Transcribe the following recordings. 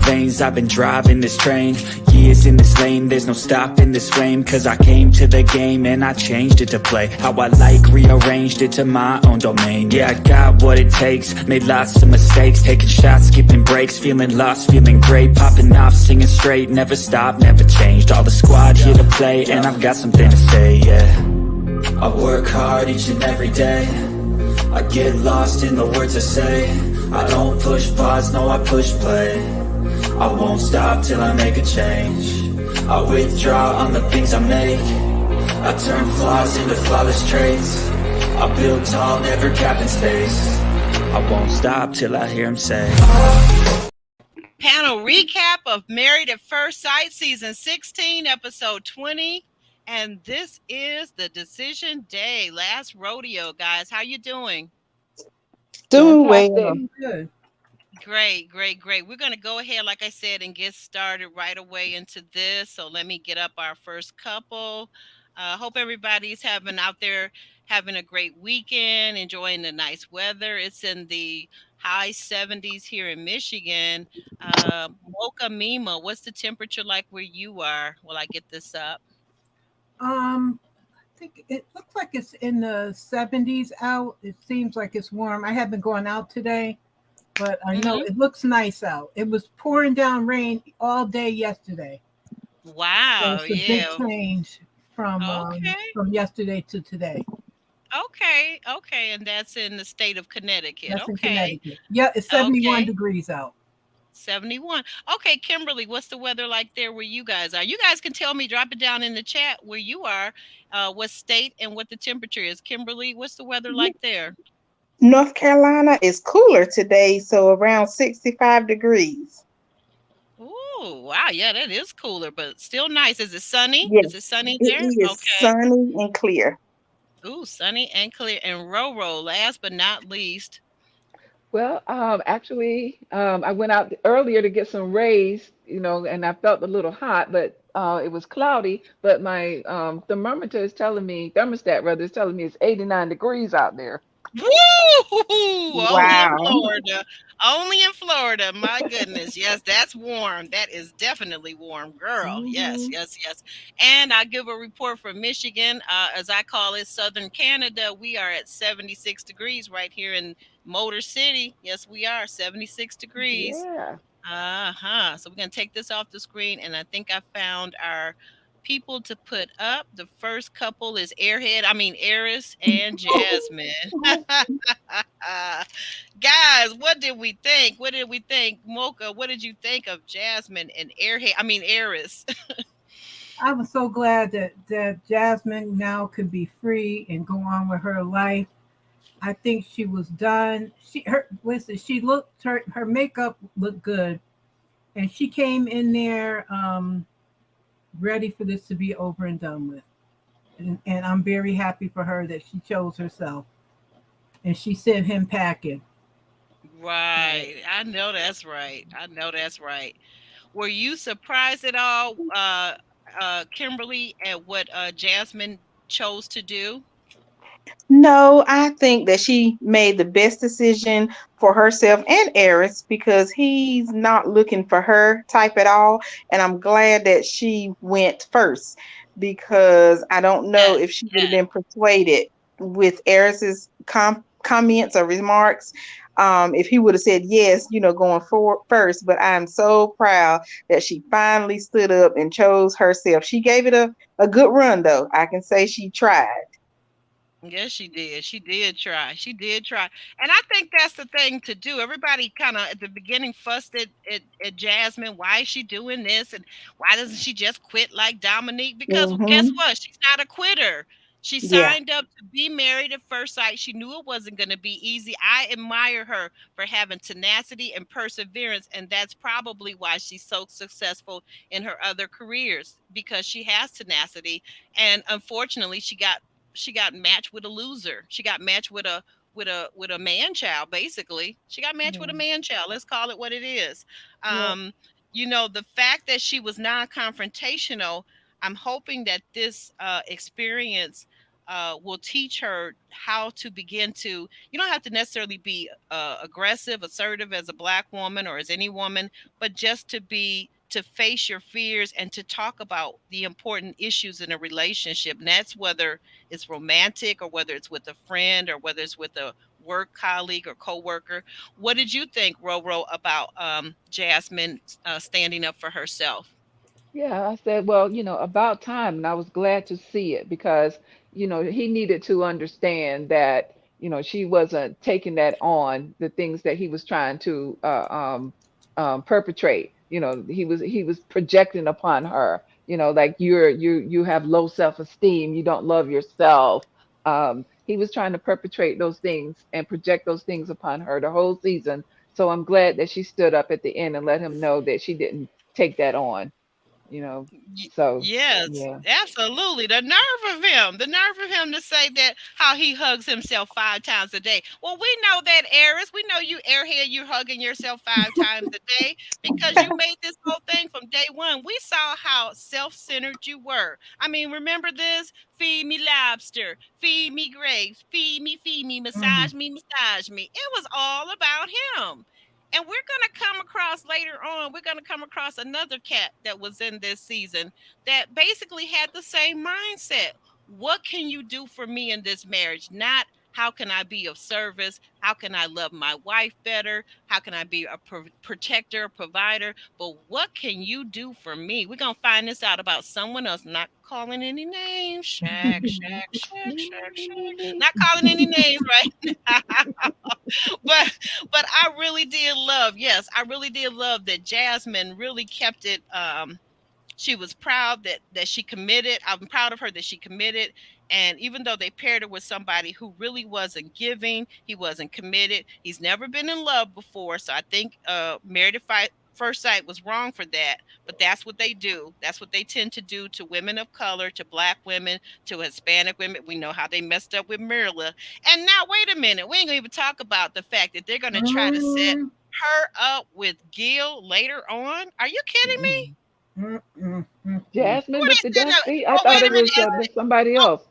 veins, I've been driving this train. Years in this lane, there's no stopping this flame. Cause I came to the game and I changed it to play how I like, rearranged it to my own domain. Yeah, I got what it takes, made lots of mistakes, taking shots, skipping breaks, feeling lost, feeling great, popping off, singing straight, never stopped, never changed. All the squad here to play, and I've got something to say, yeah. I work hard each and every day, I get lost in the words I say. I don't push pause, no I push play. I won't stop till I make a change. I withdraw on the things I make. I turn flaws into flawless traits. I build tall, never capping space. I won't stop till I hear him say. Panel recap of Married at First Sight, Season 16, Episode 20. And this is the decision day, last rodeo, guys. How you doing? Doing well. Good. Great. We're going to go ahead, like I said, and get started right away into this. So let me get up our first couple. Hope everybody's having a great weekend, enjoying the nice weather. It's in the high 70s here in Michigan. Mocha Mima, what's the temperature like where you are? Will I get this up? I think it looks like it's in the 70s out. It seems like it's warm. I haven't gone out today, but I know it looks nice out. It was pouring down rain all day yesterday. Wow, so it's a big change from yesterday to today. Okay, and that's in the state of Connecticut. That's in Connecticut. Yeah, it's 71 degrees out. 71. Okay, Kimberly, what's the weather like there where you guys are? You guys can tell me, drop it down in the chat where you are, what state and what the temperature is. Kimberly, what's the weather like there? North Carolina is cooler today, so around 65 degrees. Oh, wow. Yeah, that is cooler, but still nice. Is it sunny? Yes, is it sunny there? It is sunny and clear. Ooh, sunny and clear. And RORO, last but not least. Well, actually, I went out earlier to get some rays, and I felt a little hot, but it was cloudy. But my thermostat is telling me it's 89 degrees out there. Woo! Wow. Only in Florida. My goodness. Yes, that's warm. That is definitely warm, girl. Yes. And I give a report from Michigan, as I call it, Southern Canada. We are at 76 degrees right here in Motor City. Yes, we are 76 degrees. Yeah. So we're going to take this off the screen, and I think I found our people to put up. The first couple is Eris and Jasmine. Guys, what did we think? Mocha, what did you think of Jasmine and Eris? I was so glad that Jasmine now could be free and go on with her life. I think she was done. Her makeup looked good, and she came in there ready for this to be over and done with. And I'm very happy for her that she chose herself. And she sent him packing. Right. I know that's right. Were you surprised at all, Kimberly, at what Jasmine chose to do? No, I think that she made the best decision for herself and Eris because he's not looking for her type at all. And I'm glad that she went first because I don't know if she would have been persuaded with Eris's comments or remarks. If he would have said yes, going forward first. But I'm so proud that she finally stood up and chose herself. She gave it a good run, though. I can say she tried. Yes, she did. She did try. And I think that's the thing to do. Everybody kind of at the beginning fussed at Jasmine. Why is she doing this? And why doesn't she just quit like Dominique? Because guess what? She's not a quitter. She signed up to be Married at First Sight. She knew it wasn't going to be easy. I admire her for having tenacity and perseverance. And that's probably why she's so successful in her other careers, because she has tenacity. And unfortunately, she got matched with a loser. She got matched with a man child, basically. She got matched with a man child. Let's call it what it is. The fact that she was non-confrontational, I'm hoping that this experience will teach her how to begin to, you don't have to necessarily be aggressive, assertive as a Black woman or as any woman, but just to face your fears and to talk about the important issues in a relationship. And that's whether it's romantic or whether it's with a friend or whether it's with a work colleague or coworker. What did you think, Roro, about Jasmine standing up for herself? Yeah, I said, well, about time. And I was glad to see it because, he needed to understand that, she wasn't taking that on, the things that he was trying to perpetrate. He was projecting upon her, like you have low self-esteem, you don't love yourself. He was trying to perpetrate those things and project those things upon her the whole season. So I'm glad that she stood up at the end and let him know that she didn't take that on you know. So Yes, yeah. absolutely. The nerve of him to say that how he hugs himself 5 times a day. Well, we know that, Eris. We know you, airhead, you're hugging yourself 5 times a day because you made this whole thing from day one. We saw how self-centered you were. I mean, remember this? Feed me lobster, feed me grapes, feed me, Mhm. massage me, massage me. It was all about him. And we're going to come across later on, we're going to come across another cat that was in this season that basically had the same mindset. What can you do for me in this marriage? Not how can I be of service? How can I love my wife better? How can I be a protector, provider? But what can you do for me? We're going to find this out about someone else. Not calling any names. Shack, shack, shack, Me, me, shack, me, me, shack. me. Not calling any names right now. but I really did love, yes, I really did love that Jasmine really kept it. She was proud that she committed. I'm proud of her that she committed. And even though they paired her with somebody who really wasn't giving, he wasn't committed. He's never been in love before, so I think Married at First Sight was wrong for that. But that's what they do. That's what they tend to do to women of color, to Black women, to Hispanic women. We know how they messed up with Mirla. And now, wait a minute, we ain't gonna even talk about the fact that they're gonna try to set Mm, her up with Gil later on. Are you kidding me? mm, mm, mm, mm. Who Jasmine are with the they setting up? dusty. I Oh, thought wait it a minute. was somebody Oh, else.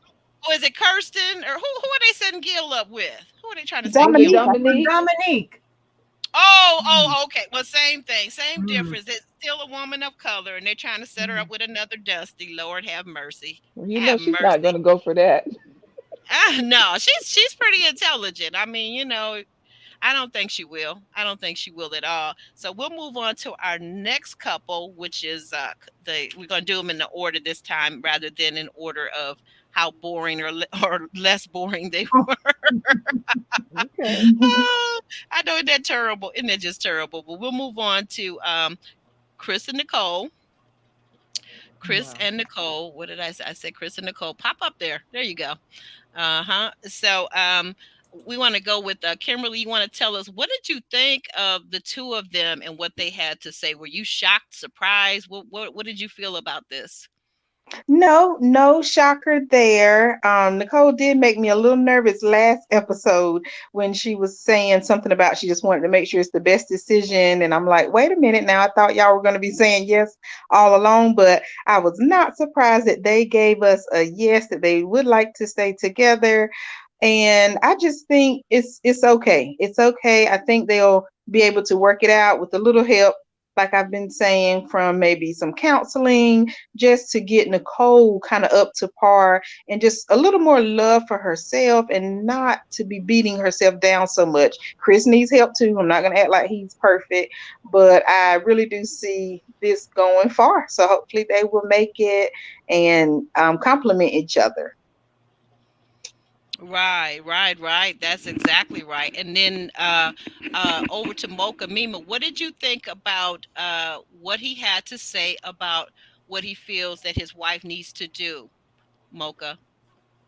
oh, is it Kirsten or who are they setting Gil up with? Who are they trying to set Was it Gil Dominique, up? I think. Dominique? Dominique. Oh, Mm, okay. Well, same thing, same mm, difference. It's still a woman of color, and they're trying to set her up mm. with another Dusty. Lord have mercy. Well, Have she's not mercy. going to go for that. No, she's pretty intelligent. I mean, I don't think she will. I don't think she will at all. So we'll move on to our next couple, which is we're gonna do them in the order this time rather than in order of how boring or less boring they Oh, were. Okay. Mhm. I know that terrible, isn't it just terrible? But we'll move on to Chris and Nicole. Chris Wow. and Nicole. What did I say? I said Chris and Nicole. Pop up there. There you go. Uh-huh. So we want to go with Kimberly. You want to tell us what did you think of the two of them and what they had to say? Were you shocked, surprised? What did you feel about this? No, no shocker there. Nicole did make me a little nervous last episode when she was saying something about she just wanted to make sure it's the best decision. And I'm like, wait a minute now. I thought y'all were going to be saying yes all along, but I was not surprised that they gave us a yes, that they would like to stay together. And I just think it's okay. It's okay. I think they'll be able to work it out with a little help, like I've been saying, from maybe some counseling, just to get Nicole kind of up to par and just a little more love for herself and not to be beating herself down so much. Chris needs help too. I'm not going to act like he's perfect, but I really do see this going far. So hopefully they will make it and complement each other. Right. That's exactly right. And then over to Mocha Mima. What did you think about what he had to say about what he feels that his wife needs to do, Mocha?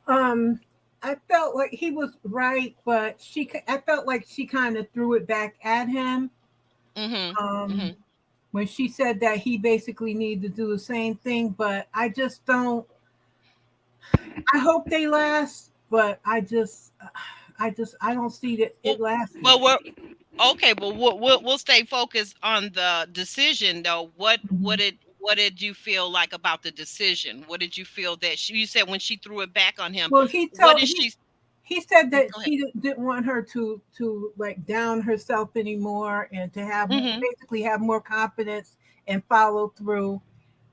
Um, I felt like he was right, but I felt like she kind of threw it back at him. Mm-hmm. Um, Mm-hmm. when she said that he basically needed to do the same thing, but I just don't. I hope they last, but I don't see that Well, it lasting. well, we're okay, but we'll stay focused on the decision though. What Mhm. what it what did you feel like about the decision? What did you feel that you said when she threw it back on him? Well, What did she? he said that Go ahead. he didn't want her to like down herself anymore, and to have Hmm. basically have more confidence and follow through.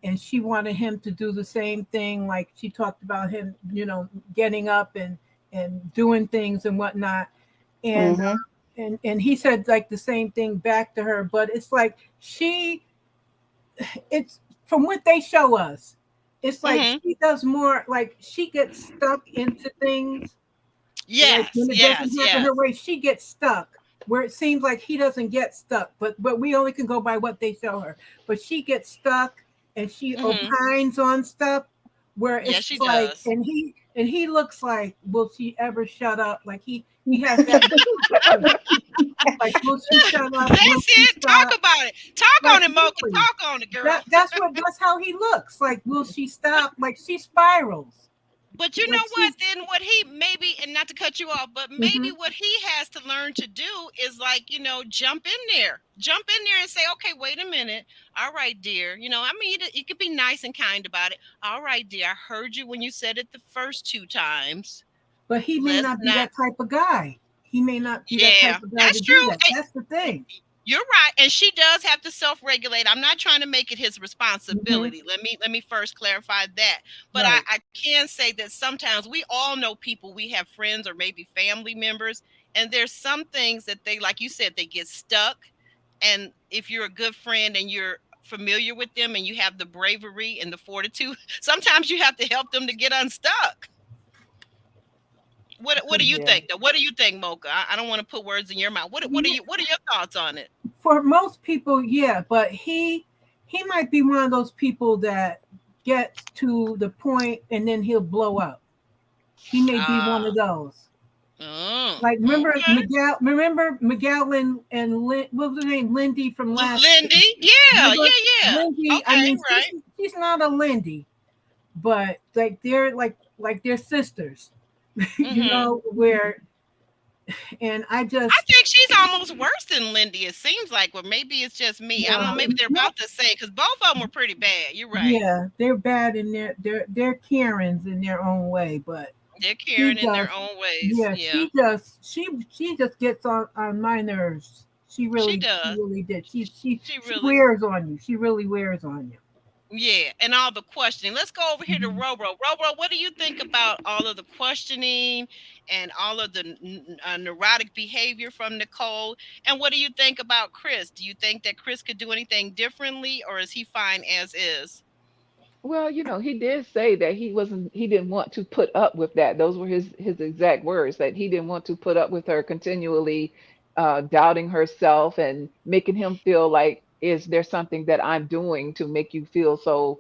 And she wanted him to do the same thing. Like she talked about him, getting up and doing things and whatnot. And Mm-hmm. and he said like the same thing back to her. But it's like it's from what they show us, it's like Hmm. she does more, like she gets stuck into things, like Yes, when it doesn't yes, happen her yes. way, she gets stuck. Where it seems like he doesn't get stuck, but we only can go by what they show her. But she gets stuck and she Hmm. opines on stuff where Yes, it's she like, does. and he looks like, will she ever shut up? Like he has that look, like will she shut up? Will That's she it. Talk stop? about it. Talk Like on it, Mocha. really, Talk on it, girl. that's how he looks. Like will she stop? Like she spirals. But you Like know what? she's. Then what he maybe, and not to cut you off, but maybe Hmm. what he has to learn to do is like, jump in there and say, okay, wait a minute. All right, dear. I mean, you could be nice and kind about it. All right, dear. I heard you when you said it the first two times. But he may Let's not be not. that type of guy. He may not be that Yeah, type of guy to that's do true. that. That's the thing. You're right, and she does have to self-regulate. I'm not trying to make it his Hmm. responsibility. Let me first clarify that. But I, Right. I can say that sometimes we all know people, we have friends or maybe family members, and there's some things that they, like you said, they get stuck. And if you're a good friend and you're familiar with them and you have the bravery and the fortitude, sometimes you have to help them to get unstuck. What do you Yeah. think though? What do you think, Mocha? I don't want to put words in your mouth. Yeah, What are your thoughts on it? for most people, yeah, but he might be one of those people that gets to the point and then he'll blow up. He may be one of Ah. those. Oh, Like okay. Remember Miguel and what was her name? Lindy from last year. Lindy. Yeah, Remember yeah, yeah. Lindy? I Okay, mean, right. she's not a Lindy, but like they're like they're sisters, Mm-hmm. where, and I I just, think she's almost worse than Lindy. It seems like, well, maybe it's just me. I don't know. no, Maybe they're no, about the same because both of them were pretty bad. You're right. yeah, they're bad in they're Karens in their own way, but They're she caring in their just, own ways. yeah, Yeah, she just gets on my nerves. she She does. really did. She She really. wears on you. She really wears on you. Yeah, and all the questioning. Let's go over here to Mhm. Roro. Roro, what do you think about all of the questioning and all of the neurotic behavior from Nicole? And what do you think about Chris? Do you think that Chris could do anything differently, or is he fine as is? Well, he did say that he didn't want to put up with that. Those were his exact words, that he didn't want to put up with her continually doubting herself and making him feel like, is there something that I'm doing to make you feel so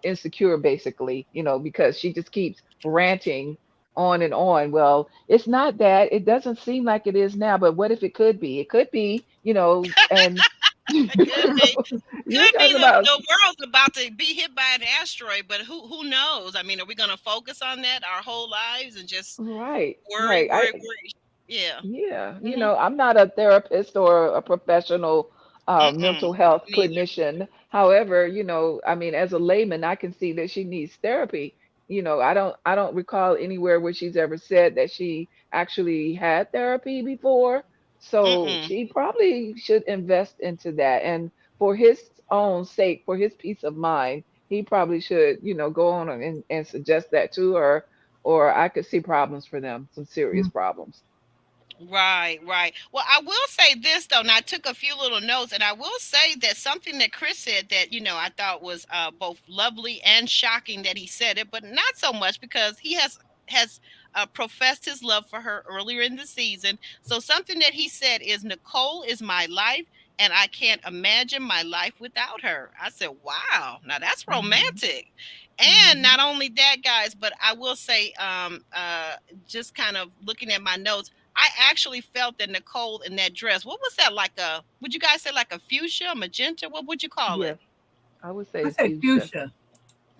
insecure, basically, because she just keeps ranting on and on. Well, it's not that. It doesn't seem like it is now, but what if it could be? It could be, and It could be. you're Could be talking about. the world's about to be hit by an asteroid, but who knows? I mean, are we going to focus on that our whole lives and just Right, worry, right. worry, worry? Yeah. Yeah, Hmm. I'm not a therapist or a professional Mm-mm. mental health Neither. clinician. However, I mean, as a layman, I can see that she needs therapy. I don't recall anywhere where she's ever said that she actually had therapy before. So Mm-mm. she probably should invest into that. And for his own sake, for his peace of mind, he probably should, go on and suggest that to her, or I could see problems for them, some serious problems. Right, right. Well, I will say this though. Now, I took a few little notes, and I will say that something that Chris said that I thought was both lovely and shocking that he said it, but not so much because he has professed his love for her earlier in the season. So something that he said is, "Nicole is my life, and I can't imagine my life without her." I said, "Wow, now that's Mhm. romantic." And Mhm. not only that, guys, but I will say, just kind of looking at my notes. I actually felt that Nicole in that dress. What was that, like a? Would you guys say like a fuchsia, magenta? What would you call it? Yes, I would I say say fuchsia. fuchsia.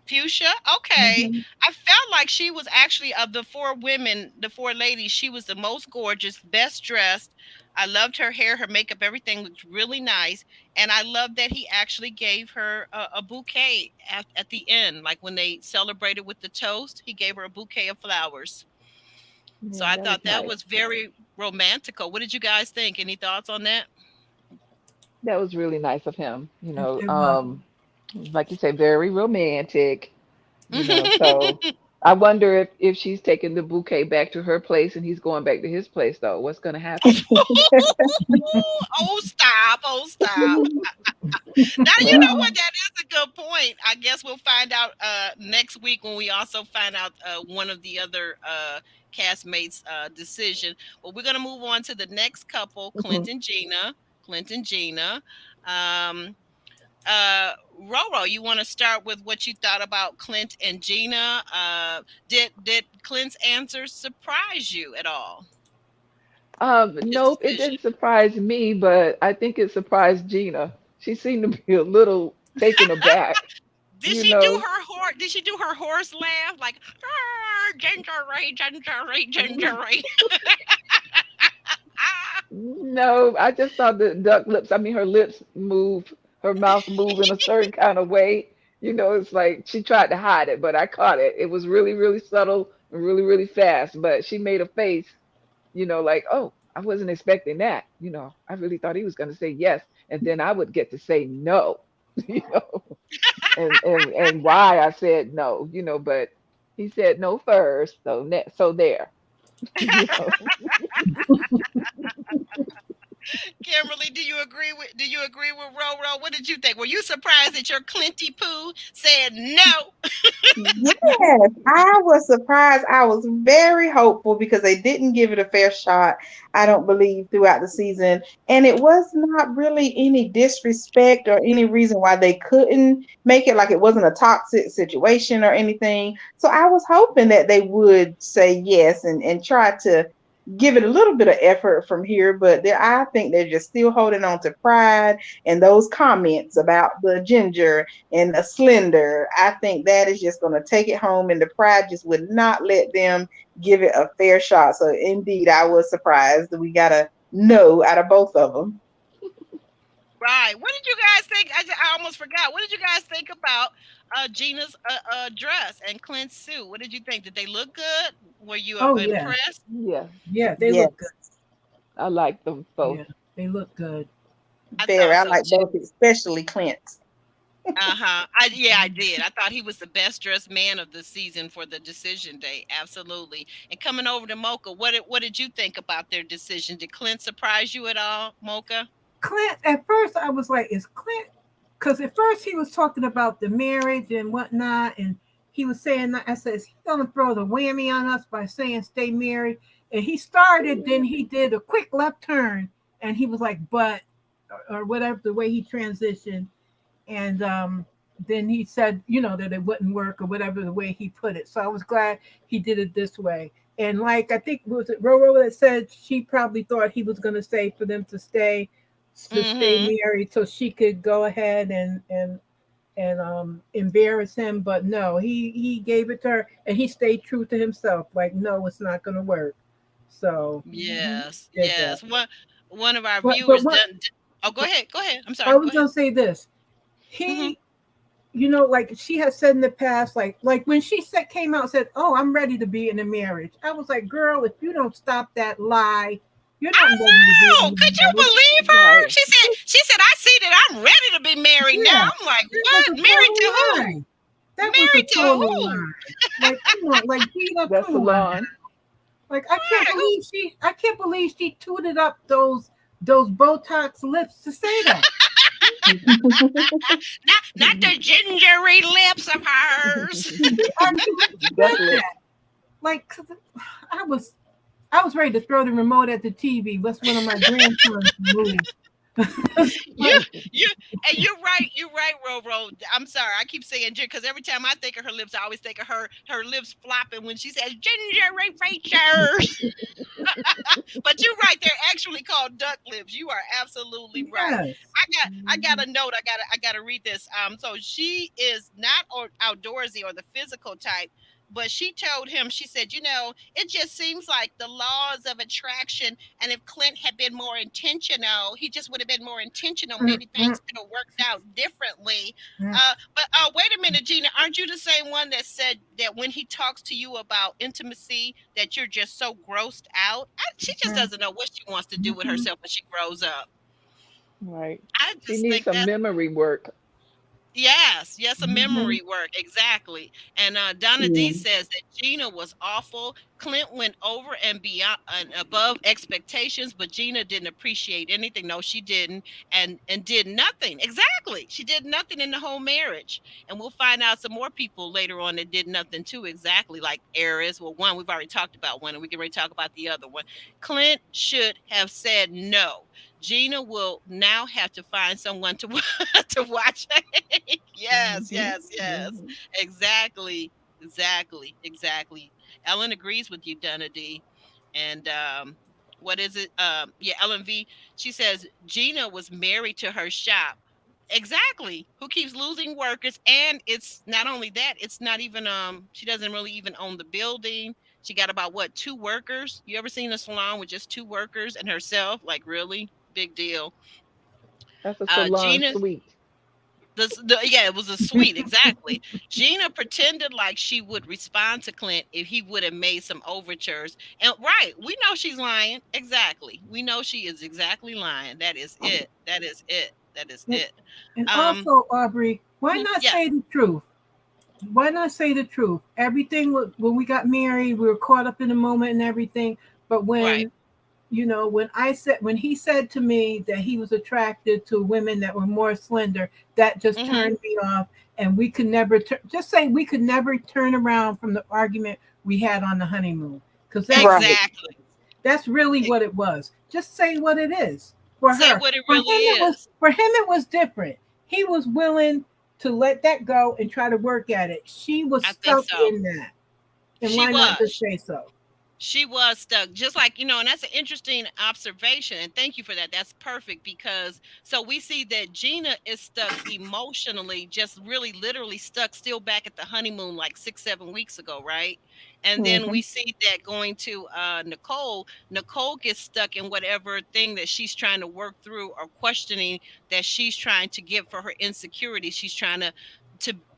Fuchsia. Okay. Hmm. I felt like she was actually, of the four women, the four ladies, she was the most gorgeous, best dressed. I loved her hair, her makeup, everything looked really nice. And I love that he actually gave her a bouquet at the end, like when they celebrated with the toast, he gave her a bouquet of flowers. So Yeah, I that was thought that nice. was very romantical. What did you guys think? Any thoughts on that? That was really nice of him. It was. Like you say, very romantic. So I wonder if she's taking the bouquet back to her place and he's going back to his place though. What's gonna happen? Oh, stop. Oh, stop. Now you know Well, what, that is a good point. I guess we'll find out next week when we also find out one of the other castmates' decision. Well, we're gonna move on to the next couple, Clint and Gina. Clint and Gina. Um, Roro, you want to start with what you thought about Clint and Gina? Did Clint's answer surprise you at all? His nope, it decision. didn't surprise me, but I think it surprised Gina. She seemed to be a little taken aback, Did you she do know. her horse? Did she do her horse laugh like ginger Ray, ginger Ray, ginger Ray? No, I just saw the duck lips. I mean, her lips move, her mouth move in a certain kind of way. It's like she tried to hide it, but I caught it. It was really, really subtle and really, really fast. But she made a face, like, oh, I wasn't expecting that. I really thought he was going to say yes, and then I would get to say no, you know, and why I said no, but he said no first, so there, you know. Kimberly, do you agree with Roro? What did you think? Were you surprised that your Clinty Poo said no? Yes, I was surprised. I was very hopeful because they didn't give it a fair shot, I don't believe, throughout the season. And it was not really any disrespect or any reason why they couldn't make it, like it wasn't a toxic situation or anything. So I was hoping that they would say yes and try to give it a little bit of effort from here. But I think they're just still holding on to pride and those comments about the ginger and the slender. I think that is just going to take it home, and the pride just would not let them give it a fair shot. So, indeed, I was surprised that we got a no out of both of them. Right. What did you guys think? I almost forgot. What did you guys think about Gina's dress and Clint's suit? What did you think? Did they look good? Were you Oh yeah, impressed? Yeah, yeah, they look good. Yes, I like them both. Yeah, they look good. I very. thought I so like too. both, especially Clint. Uh-huh. Yeah, I did. I thought he was the best dressed man of the season for the decision day. Absolutely. And coming over to Mocha, what did you think about their decision? Did Clint surprise you at all, Mocha? Clint, at first I was like, is Clint? Because at first he was talking about the marriage and whatnot, and he was saying that I said, is he gonna throw the whammy on us by saying stay married? And he started, then he did a quick left turn, and he was like, but or whatever the way he transitioned, and then he said, that it wouldn't work or whatever the way he put it. So I was glad he did it this way. And like I think was it Roro that said she probably thought he was going to say for them to stay Mm-hmm. married so she could go ahead and embarrass him, but no, he gave it to her and he stayed true to himself. Like, no, it's not going to work. So Yes, did that. yes. One of our But viewers what done. Oh, go ahead. Go ahead. I'm I sorry. Go was ahead. going to say this, Mm-hmm. he like she has said in the past, like when she said came out and said, "Oh, I'm ready to be in a marriage." I was like, "Girl, if you don't stop that lie, you're not ready to be in Oh, could you a marriage." believe her? Right. She said, I see that I'm ready to be married now. Yeah, I'm like, that was what? a Married to total who? lie. That was a Married to total who? lie. Like, come on, like Gina, That's come on. salon. Like, Right, who? I can't believe she tooted up those Botox lips to say that. Not the gingery lips of hers. She actually Duck said lips. that. Like, 'cause I was I was ready to throw the remote at the TV. That's one of my grandson's movies. you you and you're right, Roro. I'm sorry, I keep saying Gin because every time I think of her lips, I always think of her lips flopping when she says gingery features. But you're right, they're actually called duck lips. You are absolutely right. Yes. I got a note. I gotta read this. So she is not outdoorsy or the physical type, but she told him, she said, it just seems like the laws of attraction. And if Clint had been more intentional, he just would have been more intentional. Mm, Maybe mm, things could have worked out differently. mm, But wait a minute, Gina, aren't you the same one that said that when he talks to you about intimacy, that you're just so grossed out? She just mm, doesn't know what she wants to do with mhm. herself when she grows up. Right. I She just needs think some that. memory work. Yes, yes, a Mhm. memory work, exactly. And Donna D Yeah. says that Gina was awful. Clint went over and beyond and above expectations, but Gina didn't appreciate anything. No, she didn't, and did nothing. Exactly, she did nothing in the whole marriage. And we'll find out some more people later on that did nothing too. Exactly, like Aries. Well, one we've already talked about one, and we can already talk about the other one. Clint should have said no. Gina will now have to find someone to to watch. Yes, Hmm. yes, yes. Hmm. Exactly. Exactly. Exactly. Ellen agrees with you, Donna D. And what is it? Yeah, Ellen V. She says Gina was married to her shop. Exactly. Who keeps losing workers. And it's not only that, it's not even she doesn't really even own the building. She got about what, two workers? You ever seen a salon with just two workers and herself? Like really? Big deal. That's a salon Gina, suite. yeah, it was a suite, exactly. Gina pretended like she would respond to Clint if he would have made some overtures. And right, we know she's lying. Exactly. We know she is exactly lying. That is it. That is it. That is And it. and Um, also, Aubrey, why not yeah. say the truth? Why not say the truth? Everything when we got married, we were caught up in the moment and everything. But Right. when he said to me that he was attracted to women that were more slender, that just Mm-hmm. turned me off. And we could never just say we could never turn around from the argument we had on the honeymoon, because that's Right. Exactly. that's really Ex- what it was. Just say what it is for Say her. what it For really him, it was is. different. He was willing to let that go and try to work at it. She was I think stuck so. in that. And She why not just was. say so? She was stuck, just like, and that's an interesting observation. And thank you for that. That's perfect because so we see that Gina is stuck emotionally, just really literally stuck still back at the honeymoon like 6, 7 weeks ago, right? And then Hmm. we see that going to Nicole gets stuck in whatever thing that she's trying to work through or questioning that she's trying to get for her insecurity. She's trying to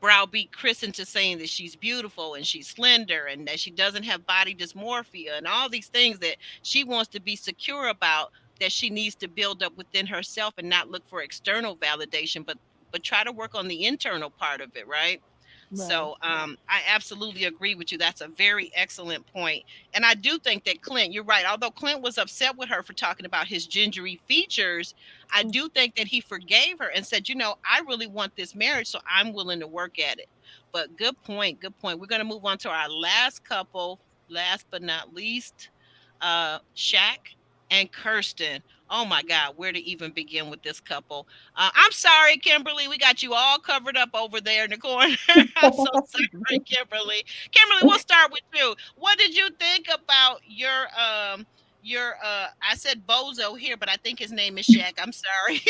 browbeat Chris into saying that she's beautiful and she's slender and that she doesn't have body dysmorphia and all these things that she wants to be secure about, that she needs to build up within herself and not look for external validation, but try to work on the internal part of it, right? Right. So I absolutely agree with you. That's a very excellent point. And I do think that Clint, you're right. Although Clint was upset with her for talking about his gingery features, I Mm. do think that he forgave her and said, I really want this marriage, so I'm willing to work at it. But good point. Good point. We're going to move on to our last couple, last but not least, Shaq and Kirsten. Oh my God, where to even begin with this couple? I'm sorry, Kimberly. We got you all covered up over there in the corner. I'm so sorry, Kimberly. Kimberly, we'll start with you. What did you think about I said Bozo here, but I think his name is Shaq. I'm sorry.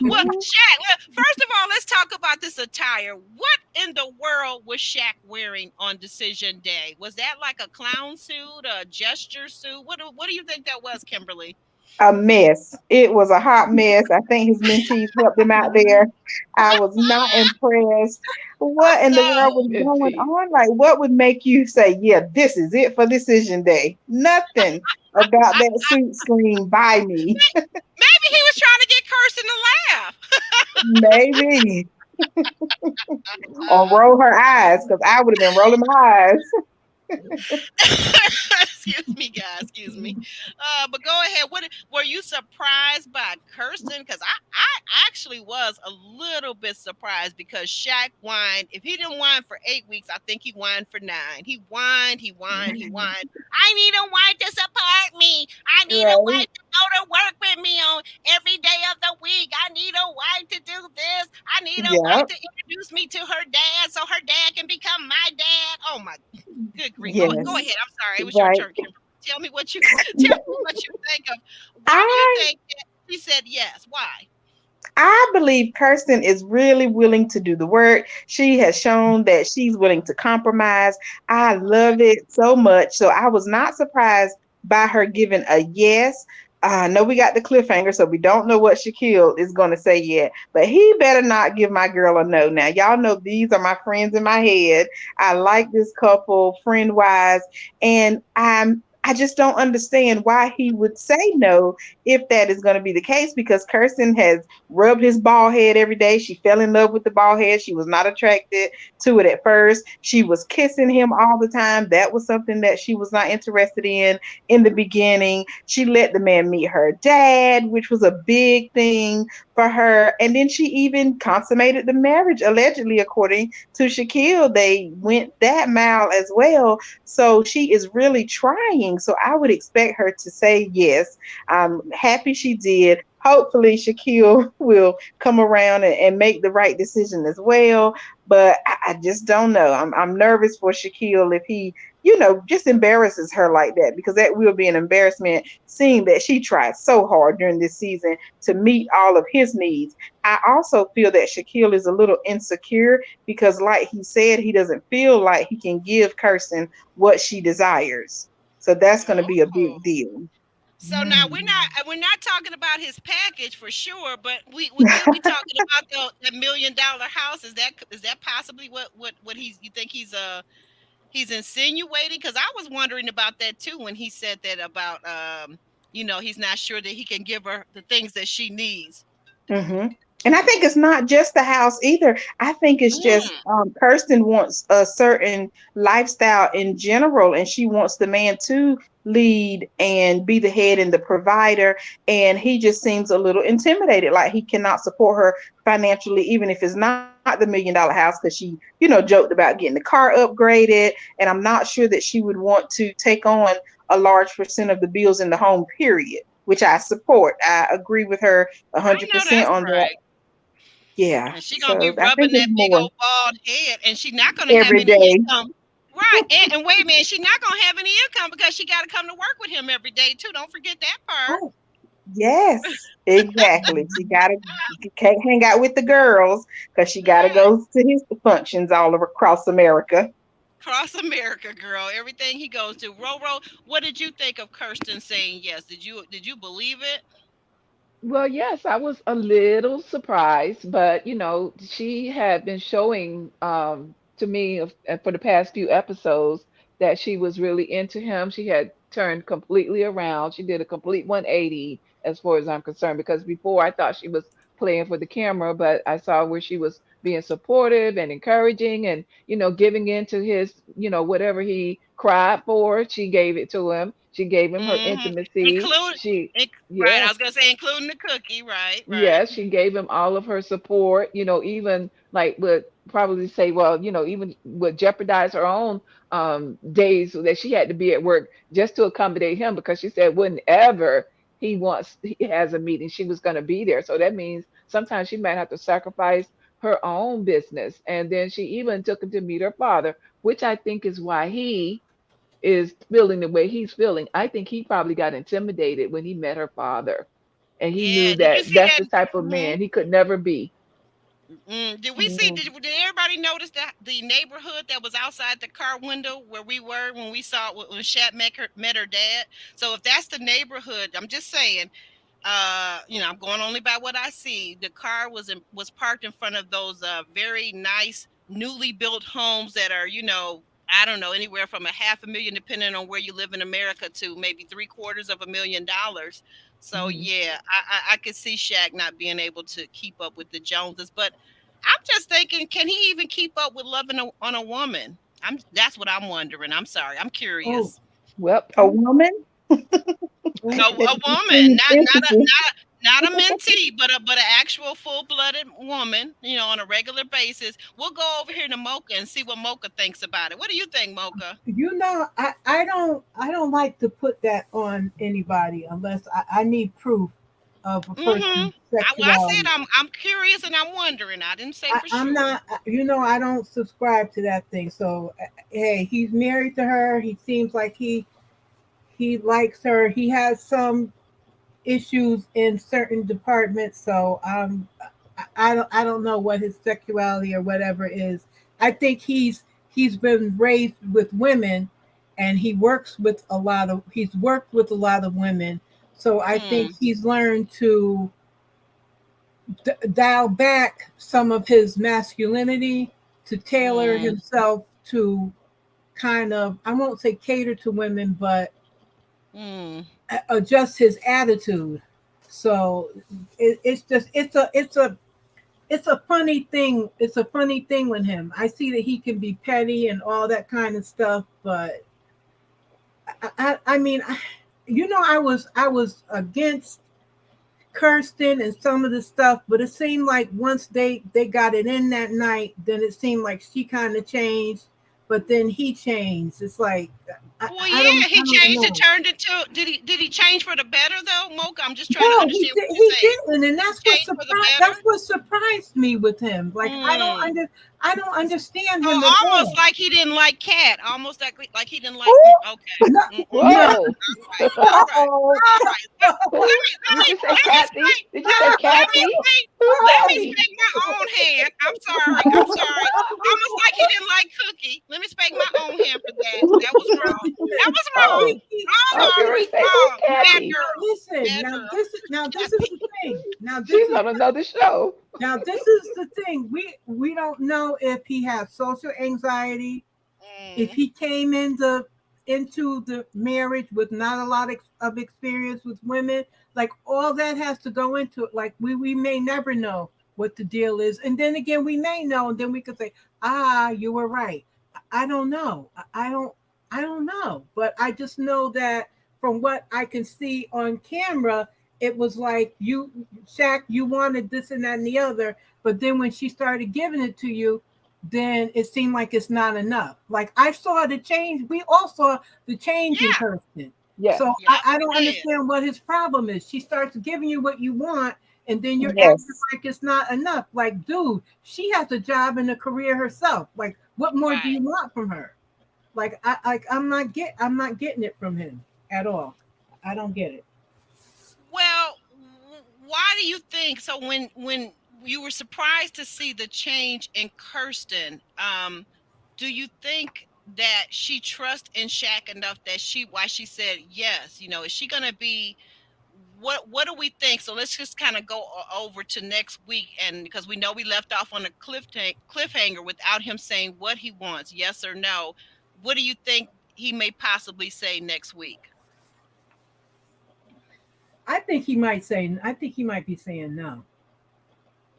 Well, Shaq, first of all, let's talk about this attire. What in the world was Shaq wearing on decision day? Was that like a clown suit, a gesture suit? What do you think that was, Kimberly? A mess. It was a hot mess. I think his mentees helped him out there. I was not impressed. What in the world was Good going teeth. on? Like, what would make you say, yeah, this is it for decision day? Nothing about that suit screamed by me. Maybe he was trying to get Kirsten to laugh. Maybe. Or Uh, roll her eyes, because I would have been rolling my eyes. excuse me, guys. Excuse me. But go ahead. What were you surprised by Kirsten? Because I actually was a little bit surprised because Shaq whined. If he didn't whine for 8 weeks, I think he whined for 9. He whined. He whined. He whined. I need a wife to support me. I need a Right? wife to go to work with me on every day of the week. I need a wife to do this. I need a wife Yep. to introduce me to her dad so her dad can become my dad. Oh my good grief. Go Yes. ahead. I'm sorry. It was your Right. turn, Kimberly. Tell me what you tell me what you think of. Why do you I think that she said yes? Why? I believe Kirsten is really willing to do the work. She has shown that she's willing to compromise. I love it so much. So I was not surprised by her giving a yes. I know we got the cliffhanger, so we don't know what Shaquille is going to say yet. But he better not give my girl a no. Now, y'all know these are my friends in my head. I like this couple, friend wise, and I just don't understand why he would say no if that is going to be the case because Kirsten has rubbed his bald head every day. She fell in love with the bald head. She was not attracted to it at first. She was kissing him all the time. That was something that she was not interested in the beginning. She let the man meet her dad, which was a big thing for her. And then she even consummated the marriage, allegedly, according to Shaquille. They went that mile as well. So she is really trying. So I would expect her to say yes. I'm happy she did. Hopefully, Shaquille will come around and make the right decision as well. But I just don't know. I'm nervous for Shaquille if he, just embarrasses her like that, because that will be an embarrassment seeing that she tried so hard during this season to meet all of his needs. I also feel that Shaquille is a little insecure because, like he said, he doesn't feel like he can give Kirsten what she desires. So that's going to be a Oh. big deal. So now we're not talking about his package for sure, but we could be talking about the $1 million house. Is that possibly what you think he's insinuating? Because I was wondering about that too when he said that about he's not sure that he can give her the things that she needs. hmm And I think it's not just the house either. I think it's just Mm, Kirsten wants a certain lifestyle in general, and she wants the man to lead and be the head and the provider. And he just seems a little intimidated, like he cannot support her financially, even if it's not the $1 million house, because she, joked about getting the car upgraded. And I'm not sure that she would want to take on a large percent of the bills in the home, period, which I support. I agree with her I know 100% that's on that. right. Yeah. And she gonna be So I think rubbing it's that big more old bald head, and she not gonna have every any day. income. Right. And wait a minute, she's not gonna have any income because she gotta come to work with him every day too. Don't forget that part. Oh, Yes, exactly. Can't hang out with the girls because she gotta Right. go to his functions all across America. Cross America, girl. Everything he goes to. Roro, what did you think of Kirsten saying yes? Did you believe it? Well, yes, I was a little surprised, but she had been showing to me for the past few episodes that she was really into him. She had turned completely around. She did a complete 180 as far as I'm concerned, because before I thought she was playing for the camera, but I saw where she was being supportive and encouraging and, giving in to his, whatever he cried for, she gave it to him. She gave him her Mm-hmm. intimacy. Include, right. I Yes. was gonna say including the cookie. Right. Right. Yes, she gave him all of her support, even like would probably say, well, even would jeopardize her own days that she had to be at work just to accommodate him, because she said whenever he has a meeting, she was going to be there. So that means sometimes she might have to sacrifice her own business. And then she even took him to meet her father, which I think is why he is feeling the way he's feeling. I think he probably got intimidated when he met her father, and he Yeah. knew Did you that see that's that? the type of Mhm. man he could never be. Did we see? Mhm. Did everybody notice that the neighborhood that was outside the car window where we were when we saw when Shat met her dad? So if that's the neighborhood, I'm just saying. I'm going only by what I see. The car was parked in front of those very nice newly built homes that are, I don't know, anywhere from a half a million, depending on where you live in America, to maybe $750,000. So Mhm. yeah, I could see Shaq not being able to keep up with the Joneses, but I'm just thinking, can he even keep up with loving on a woman? That's what I'm wondering. I'm sorry, I'm oh, curious. Well, A woman? A woman, Please, emphasis. not a mentee, but an actual full blooded woman, on a regular basis. We'll go over here to Mocha and see what Mocha thinks about it. What do you think, Mocha? I don't like to put that on anybody unless I need proof of a Mm-hmm. person's I said sexuality. I'm curious and I'm wondering. I didn't say for I'm sure. not, I don't subscribe to that thing. So, hey, he's married to her. He seems like he likes her. He has some issues in certain departments. So I don't know what his sexuality or whatever is. I think he's been raised with women, and he's worked with a lot of women. So I think Mm, he's learned to dial back some of his masculinity to tailor mm, himself to kind of, I won't say cater to women, but mm. adjust his attitude. So it's just it's a funny thing. It's a funny thing with him. I see that he can be petty and all that kind of stuff, but I mean, I was against Kirsten and some of the stuff, but it seemed like once they got it in that night, then it seemed like she kind of changed, but then he changed. It's like Well, I yeah, he don't changed and know. turned into. Did he change for the better though, Mocha? I'm just trying to No, understand what you're he saying. didn't, and Change for the that's better. what surprised me with him. Like Mm. I don't understand him Oh, at almost all. like he didn't like Cat. Almost like he didn't like. Ooh, Okay. No, no. Okay. Whoa. All right. All right. uh-oh. All right. Let me let Did me you say let me Kathy? speak. Did you say Let me Kathy? speak. Who's Let me Kathy? speak my own hand. I'm sorry. I'm sorry. Almost like he didn't like Cookie. Let me speak my own hand for that. That was wrong. That was wrong. Oh, Wrong, I was getting ready Audrey. to say, who's Wrong. Bad Kathy? Now girl. listen. Bad girl. Now this is Kathy. the thing. She's on another show. This is the thing. We don't know if he has social anxiety, if Mm, he came into the marriage with not a lot of experience with women. Like all that has to go into it. Like we may never know what the deal is, and then again we may know, and then we could say, you were right. I don't know. I don't know, but I just know that from what I can see on camera, it was like Shaq, you wanted this and that and the other, but then when she started giving it to you, then it seemed like it's not enough. Like I saw the change. We all saw the change in yeah. Kirsten. Yes. So Yeah, I we don't did. understand what his problem is. She starts giving you what you want, and then you're acting Yes. like it's not enough. Like, dude, she has a job and a career herself. Like, what more do Right. you want from her? Like, I'm not getting it from him at all. I don't get it. Well, why do you think so? When you were surprised to see the change in Kirsten, do you think that she trusts in Shaq enough that why she said yes? Is she gonna be? What do we think? So let's just kind of go over to next week, and because we know we left off on a cliffhanger without him saying what he wants, yes or no. What do you think he may possibly say next week? I think he might be saying no.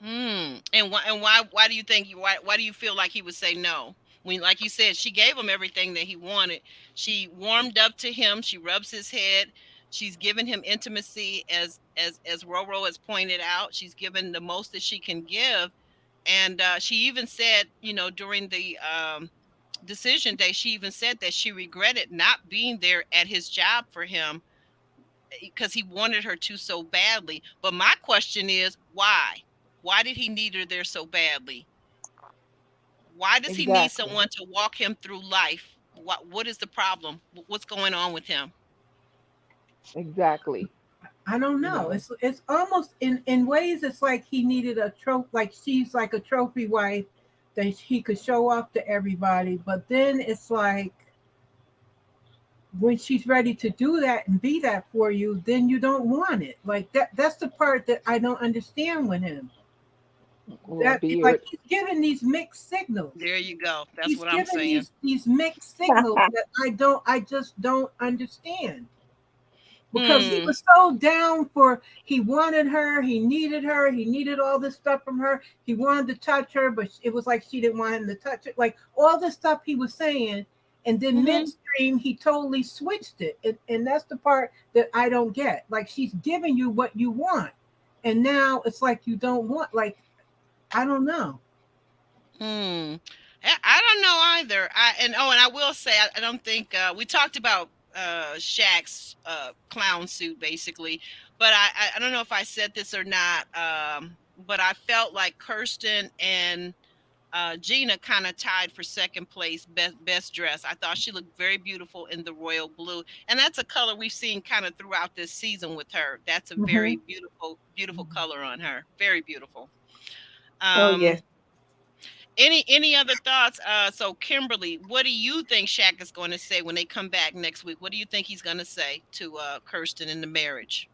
And why do you think why do you feel like he would say no? When, like you said, she gave him everything that he wanted. She warmed up to him, she rubs his head, she's given him intimacy as Roro has pointed out. She's given the most that she can give. And she even said, during the decision day, she even said that she regretted not being there at his job for him because he wanted her to so badly. But my question is, why? Why did he need her there so badly? Why does he need Exactly. someone to walk him through life? What is the problem? What's going on with him? Exactly. I don't You know. know, It's almost in ways it's like he needed a trophy, like she's like a trophy wife that he could show off to everybody. But then it's like when she's ready to do that and be that for you, then you don't want it. Like that's the part that I don't understand with him. or a That like beard. he's giving these mixed signals. There you go. That's He's what I'm giving saying. these mixed signals that I just don't understand. Because he Hmm. was so down for, he wanted her, he needed all this stuff from her, he wanted to touch her, but it was like she didn't want him to touch it, like all this stuff he was saying, and then Hmm. midstream he totally switched it, and that's the part that I don't get. Like she's giving you what you want, and now it's like you don't want, like I don't know. Hmm. I don't know either. And I will say I don't think we talked about Shaq's clown suit basically, but I don't know if I said this or not. But I felt like Kirsten and Gina kind of tied for second place, best dress. I thought she looked very beautiful in the royal blue, and that's a color we've seen kind of throughout this season with her. That's a Hmm. very beautiful color on her. Very beautiful. Oh yes. Um, any other thoughts? So Kimberly, what do you think Shaq is going to say when they come back next week? What do you think he's going to say to Kirsten in the marriage?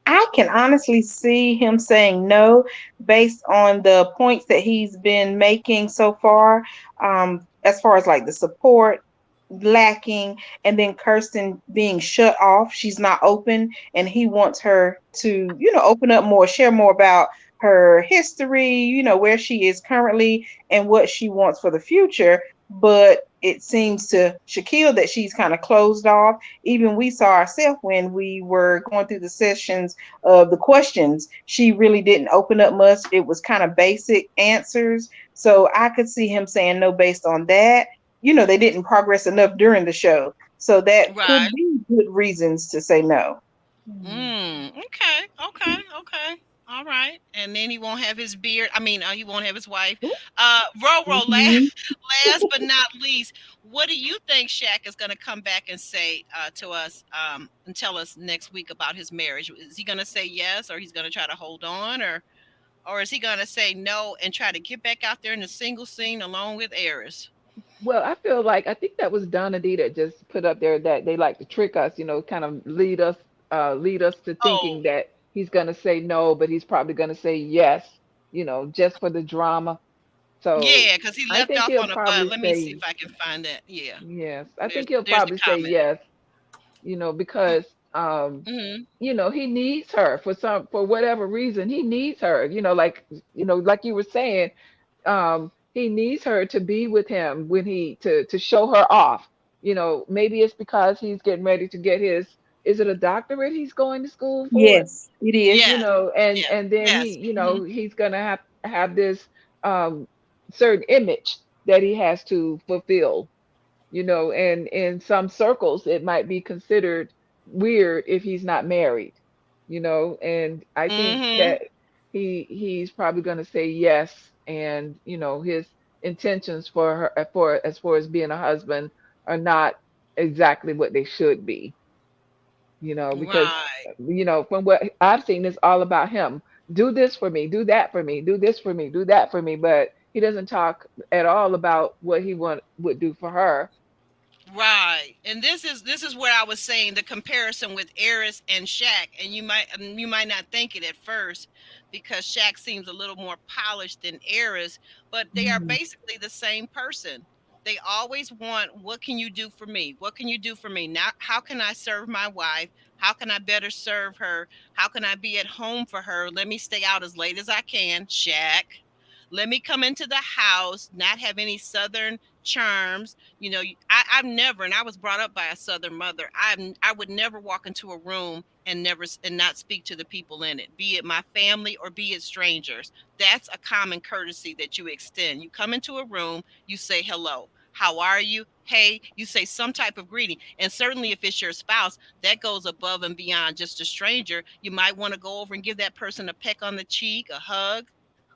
I can honestly see him saying no based on the points that he's been making so far. As far as like the support lacking, and then Kirsten being shut off. She's not open, and he wants her to, open up more, share more about her history, where she is currently and what she wants for the future. But it seems to Shaquille that she's kind of closed off. Even we saw ourselves when we were going through the sessions of the questions. She really didn't open up much. It was kind of basic answers. So I could see him saying no based on that. They didn't progress enough during the show. So that could Right. be good reasons to say no. Okay. Okay. Okay. All right. And then he won't have his beard. I mean, he won't have his wife. Roro, Mhm. last but not least, what do you think Shaq is going to come back and say to us and tell us next week about his marriage? Is he going to say yes, or he's going to try to hold on, or is he going to say no and try to get back out there in the single scene along with Eris? Well, I feel like I think that was Donna D that just put up there that they like to trick us, kind of lead us to Oh, thinking that he's gonna say no, but he's probably gonna say yes, just for the drama. So yeah, because he I left think off he'll on a butt. probably Let me see say if I can find that. Yeah, yes. I think he'll there's the probably say comment. yes, because Mm-hmm. he needs her for whatever reason. He needs her, like you were saying, he needs her to be with him when to show her off. Maybe it's because he's getting ready to get his, is it a doctorate he's going to school for? Yes, it is. Yes, yes, And then yes. Hmm. he's gonna have this um certain image that he has to fulfill. And in some circles it might be considered weird if he's not married. And I think Hmm. that he's probably going to say yes, and his intentions for her, for as far as being a husband, are not exactly what they should be. Because Right, from what I've seen, it's all about him. Do this for me, do that for me, do this for me, do that for me, but he doesn't talk at all about what he would do for her. right. And this is where I was saying the comparison with Eris and Shaq, and you might not think it at first because Shaq seems a little more polished than Eris, but they are Mhm. basically the same person. They always want, what can you do for me? What can you do for me? Now, how can I serve my wife? How can I better serve her? How can I be at home for her? Let me stay out as late as I can, Shaq. Let me come into the house, not have any southern charms. I've never, and I was brought up by a southern mother. I would never walk into a room and not speak to the people in it, be it my family or be it strangers. That's a common courtesy that you extend. You come into a room, you say hello. How are you? Hey, you say some type of greeting. And certainly if it's your spouse, that goes above and beyond just a stranger. You might want to go over and give that person a peck on the cheek, a hug.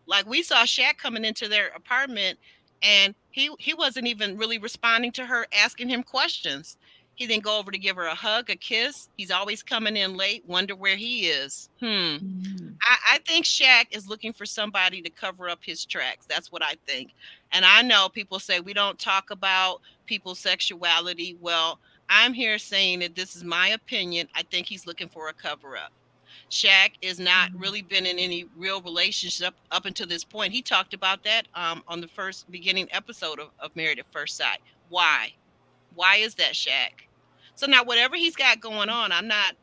Like we saw Shaq coming into their apartment, and he wasn't even really responding to her asking him questions. He didn't go over to give her a hug, a kiss. He's always coming in late, wonder where he is. Mhm. I think Shaq is looking for somebody to cover up his tracks. That's what I think. And I know people say we don't talk about people's sexuality. Well, I'm here saying that this is my opinion. I think he's looking for a cover up. Shaq is not really been in any real relationship up until this point. He talked about that on the first beginning episode of Married at First Sight. Why? Why is that, Shaq? So now whatever he's got going on, I'm not,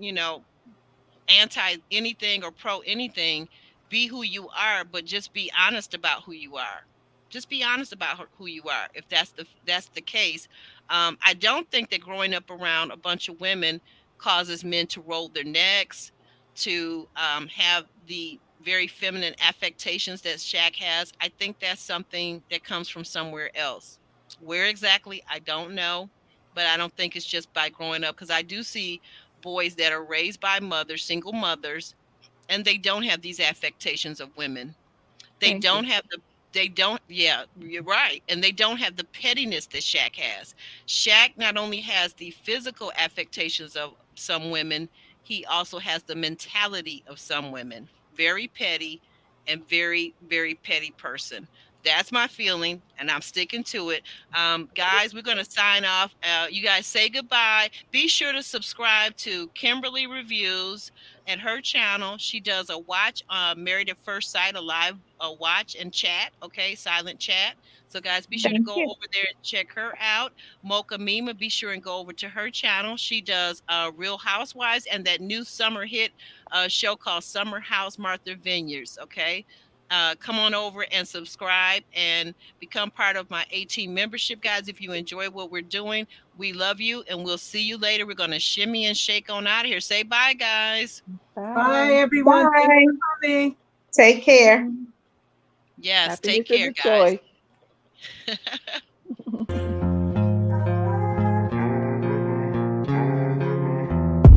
anti anything or pro anything. Be who you are, but just be honest about who you are. Just be honest about who you are. If that's the case, I don't think that growing up around a bunch of women causes men to roll their necks, to have the very feminine affectations that Shaq has. I think that's something that comes from somewhere else. Where exactly, I don't know, but I don't think it's just by growing up, because I do see boys that are raised by mothers, single mothers, and they don't have these affectations of women. They Thank you. don't have They don't, yeah, you're right. And they don't have the pettiness that Shaq has. Shaq not only has the physical affectations of some women, he also has the mentality of some women. Very petty and very, very petty person. That's my feeling, and I'm sticking to it. Guys, we're going to sign off. You guys say goodbye. Be sure to subscribe to Kimberly Reviews at her channel. She does a watch, Married at First Sight, a live watch and chat. Okay, silent chat. So guys, be sure to Thank go you. over there and check her out. Mocha Mima, be sure and go over to her channel. She does Real Housewives and that new summer hit show called Summer House Martha Vineyards. Okay. Come on over and subscribe and become part of my 18 membership, guys. If you enjoy what we're doing, we love you and we'll see you later. We're going to shimmy and shake on out of here. Say bye, guys. Bye, Bye. everyone. Thanks Bye. for coming. Take care. Yes, take Happiness is care, a guys. choice.